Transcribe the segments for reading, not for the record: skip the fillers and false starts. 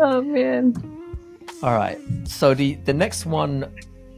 Oh man. All right. So the next one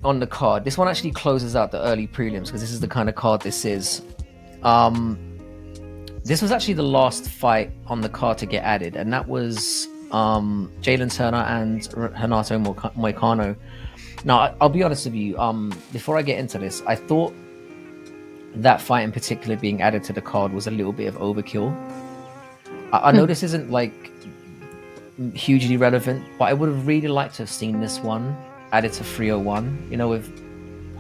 on the card, this one actually closes out the early prelims because this is the kind of card this is. This was actually the last fight on the card to get added, and that was Jalen Turner and Renato Moicano. Now, I'll be honest with you. Before I get into this, I thought that fight in particular being added to the card was a little bit of overkill. I know this isn't like hugely relevant, but I would have really liked to have seen this one added to 301, you know, with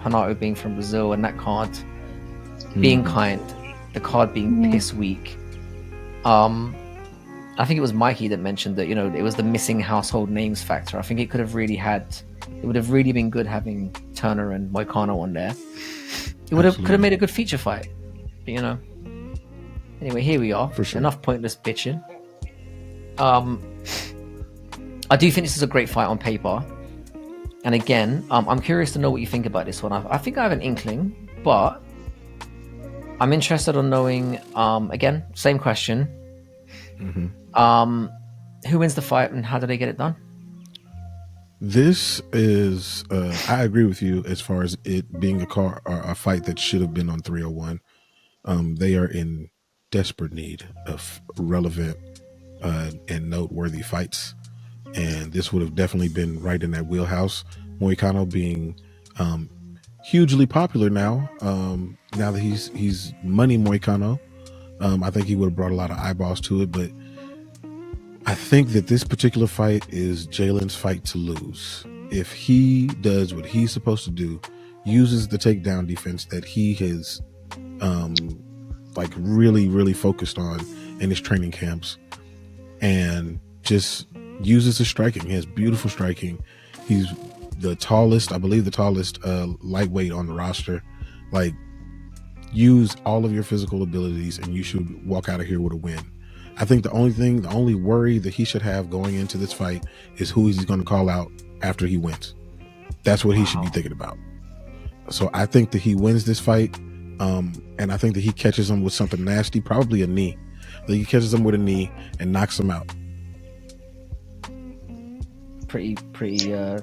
Renato being from Brazil and that card being kind, the card being piss weak. I think it was Mikey that mentioned that, you know, it was the missing household names factor. I think it would have really been good having Turner and Moicano on there. It could have made a good feature fight, but, you know. Anyway, here we are. For sure. Enough pointless bitching. I do think this is a great fight on paper. And again, I'm curious to know what you think about this one. I think I have an inkling, but I'm interested on knowing, again, same question. Who wins the fight and how do they get it done? This is, I agree with you as far as it being a fight that should have been on 301. They are in desperate need of relevant and noteworthy fights. And this would have definitely been right in that wheelhouse. Moicano being hugely popular now. Now that he's money Moicano, I think he would have brought a lot of eyeballs to it. But I think that this particular fight is Jalen's fight to lose. If he does what he's supposed to do, uses the takedown defense that he has like really, really focused on in his training camps, and just uses his striking. He has beautiful striking. He's the tallest, I believe the tallest lightweight on the roster. Like, use all of your physical abilities and you should walk out of here with a win. I think the only worry that he should have going into this fight is who he's going to call out after he wins. That's what he should be thinking about. So I think that he wins this fight, and I think that he catches him with something nasty, probably a knee. That he catches him with a knee and knocks him out. Pretty, yeah.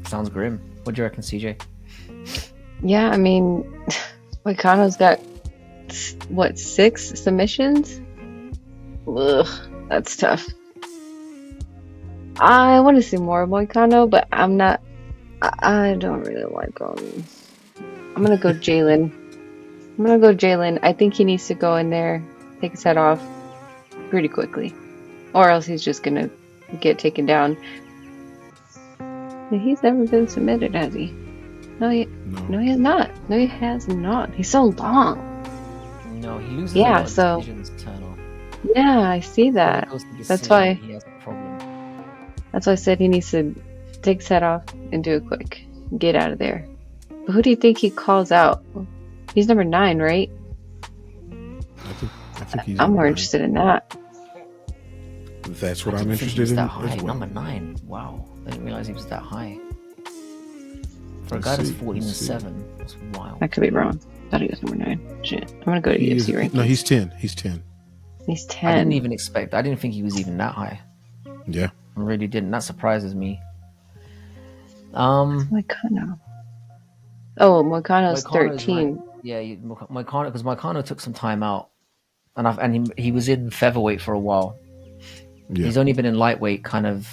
Sounds grim. What do you reckon, CJ? Yeah, I mean, Moicano's got, 6 submissions? Ugh, that's tough. I want to see more of Moicano, but I don't really like him. I'm going to go Jalen. I think he needs to go in there, take his head off pretty quickly. Or else he's just going to get taken down. He's never been submitted, has he? No, he has not. No, he has not. He's so long. No, he loses a lot of decisions, Turner. Yeah, I see that. That's why he has a problem. That's why I said he needs to take his head off and do it quick. Get out of there. But who do you think he calls out? He's number 9, right? I think he's I'm more interested in that. That's what I'm interested in. That high. As well. Number 9. Wow. I didn't realize he was that high. For a guy that's 14-7, that's wild. I could be wrong. I thought he was number 9. Shit. I'm gonna go to UFC rankings. No, he's 10. He's 10. He's 10. I didn't think he was even that high. Yeah. I really didn't. That surprises me. Moicano. Oh, Moicano's 13. Right. Yeah, Moicano, because Moicano took some time out, and he was in featherweight for a while. Yeah. He's only been in lightweight kind of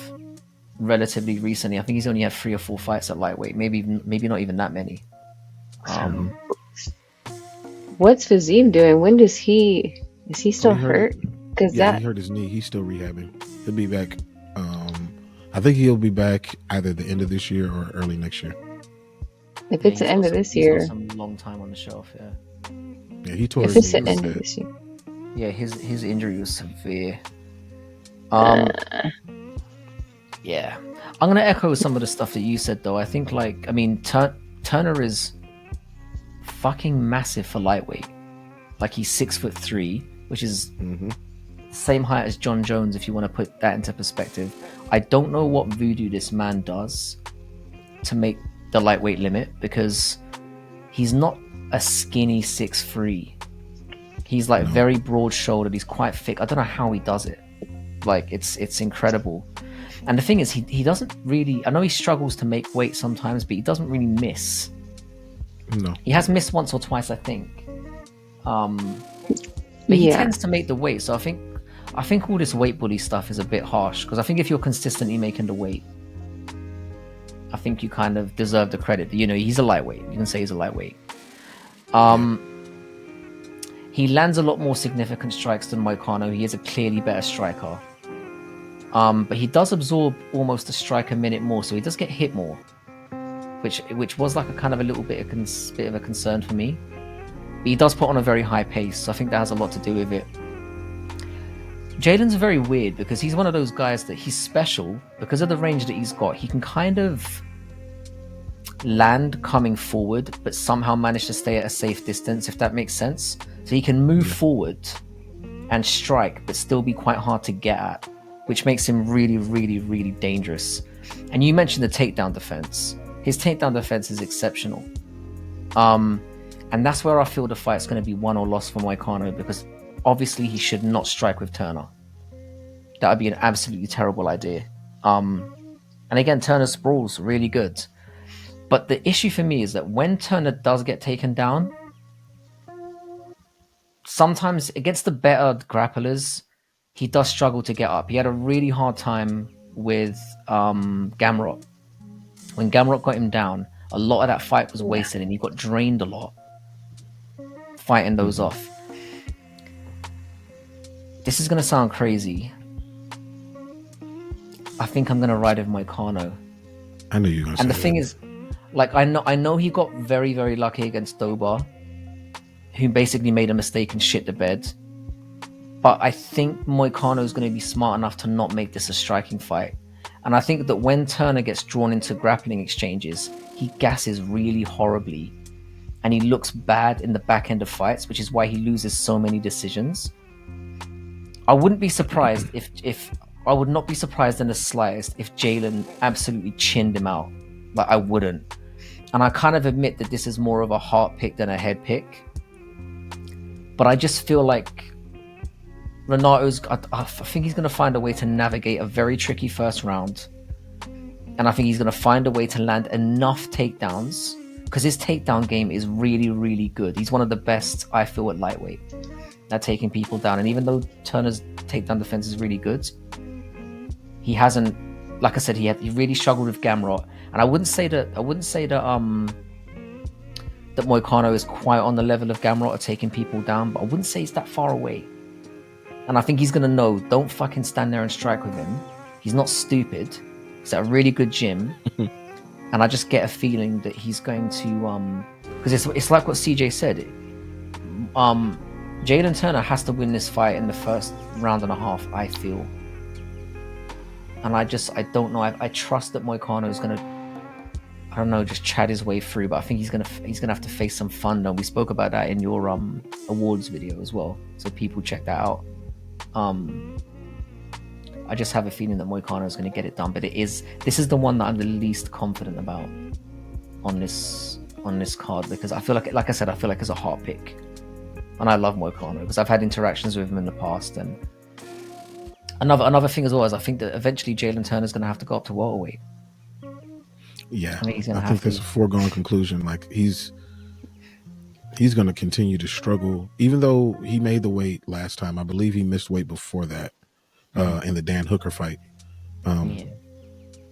relatively recently. I think he's only had 3 or 4 fights at lightweight, maybe not even that many. What's Fazim doing? When does is he still hurt? Because he hurt his knee. He's still rehabbing. He'll be back. I think he'll be back either the end of this year or early next year. If it's the end of this year, he's got some long time on the shelf. Yeah, he tore his knee. If it's the end of this year, yeah, his injury was severe. Yeah, I'm gonna echo some of the stuff that you said though. I think Turner is fucking massive for lightweight. Like, he's 6'3", which is same height as John Jones, if you want to put that into perspective. I don't know what voodoo this man does to make the lightweight limit, because he's not a skinny 6'3". He's like very broad-shouldered. He's quite thick. I don't know how he does it. Like, it's incredible. And the thing is, he doesn't really... I know he struggles to make weight sometimes, but he doesn't really miss. No. He has missed once or twice, I think. But he tends to make the weight. So I think all this weight bully stuff is a bit harsh, because I think if you're consistently making the weight, I think you kind of deserve the credit. You know, he's a lightweight. You can say he's a lightweight. He lands a lot more significant strikes than Moicano. He is a clearly better striker. But he does absorb almost a strike a minute more, so he does get hit more, which was like a kind of a little bit of a concern for me. But he does put on a very high pace, so I think that has a lot to do with it. Jalen's very weird, because he's one of those guys that he's special because of the range that he's got. He can kind of land coming forward, but somehow manage to stay at a safe distance, if that makes sense. So he can move forward and strike, but still be quite hard to get at, which makes him really, really, really dangerous. And you mentioned the takedown defense. His takedown defense is exceptional. And that's where I feel the fight's going to be won or lost for Moicano, because obviously he should not strike with Turner. That would be an absolutely terrible idea. And again, Turner sprawls really good. But the issue for me is that when Turner does get taken down, sometimes against the better grapplers, he does struggle to get up. He had a really hard time with Gamrot. When Gamrot got him down, a lot of that fight was wasted, and he got drained a lot fighting those off. This is going to sound crazy. I think I'm going to ride with Moicano. I knew you were going to say And the that. thing is, like, I know he got very, very lucky against Dobar, who basically made a mistake and shit the bed. But I think Moicano is going to be smart enough to not make this a striking fight. And I think that when Turner gets drawn into grappling exchanges, he gasses really horribly. And he looks bad in the back end of fights, which is why he loses so many decisions. I wouldn't be surprised if I would not be surprised in the slightest if Jalen absolutely chinned him out. Like, I wouldn't. And I kind of admit that this is more of a heart pick than a head pick. But I just feel like Renato's... I think he's going to find a way to navigate a very tricky first round. And I think he's going to find a way to land enough takedowns, because his takedown game is really, really good. He's one of the best, I feel, at lightweight at taking people down. And even though Turner's takedown defense is really good, he hasn't... Like I said, he really struggled with Gamrot. And I wouldn't say that that Moicano is quite on the level of Gamrot at taking people down, but I wouldn't say he's that far away. And I think he's going to know, don't fucking stand there and strike with him. He's not stupid. He's at a really good gym. And I just get a feeling that he's going to... Because it's like what CJ said. Jalen Turner has to win this fight in the first round and a half, I feel. And I don't know. I trust that Moicano is going to, I don't know, just chat his way through. But I think he's gonna have to face some fun. And we spoke about that in your awards video as well, so people check that out. I just have a feeling that Moicano is going to get it done. But this is the one that I'm the least confident about on this card, because I feel like I said, I feel like it's a heart pick. And I love Moicano because I've had interactions with him in the past. And another thing as well is I think that eventually Jalen Turner is going to have to go up to welterweight. Yeah, I think that's a foregone conclusion. Like, he's going to continue to struggle, even though he made the weight last time. I believe he missed weight before that in the Dan Hooker fight.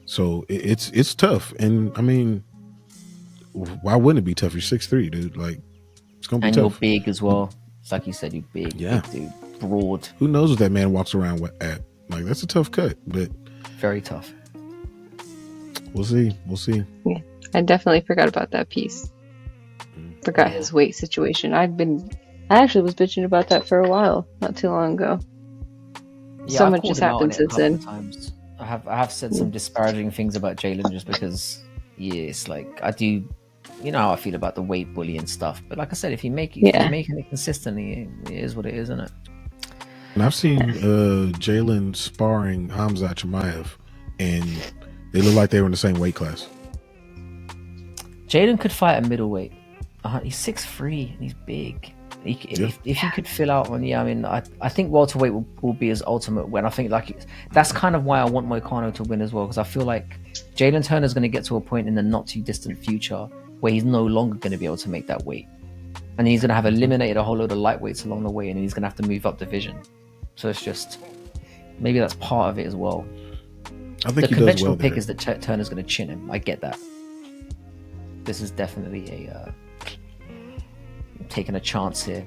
So it's tough. And I mean, why wouldn't it be tough? You're 6'3", dude. Like, it's going to be and tough. You're big as well. It's like you said, you're big. Yeah. Big dude. Broad. Who knows what that man walks around at? Like, that's a tough cut, but very tough. We'll see. Yeah, I definitely forgot about that piece. Forgot his weight situation. I actually was bitching about that for a while, not too long ago. Yeah, so I've much called has him out on happened it since a couple then. of times. I have said some disparaging things about Jalen just because, it's like, I do, you know how I feel about the weight bully and stuff. But like I said, if you're making it consistently, it is what it is, isn't it? And I've seen Jalen sparring Hamzat Chimaev, and they look like they were in the same weight class. Jalen could fight a middleweight. He's 6'3" and he's big. If he could fill out on, I mean, I think welterweight will be his ultimate win. I think that's kind of why I want Moicano to win as well, because I feel like Jalen Turner's going to get to a point in the not too distant future where he's no longer going to be able to make that weight, and he's going to have eliminated a whole load of lightweights along the way, and he's going to have to move up division. So it's just maybe that's part of it as well. I think the conventional pick is that Turner's going to chin him. I get that. This is definitely taking a chance here.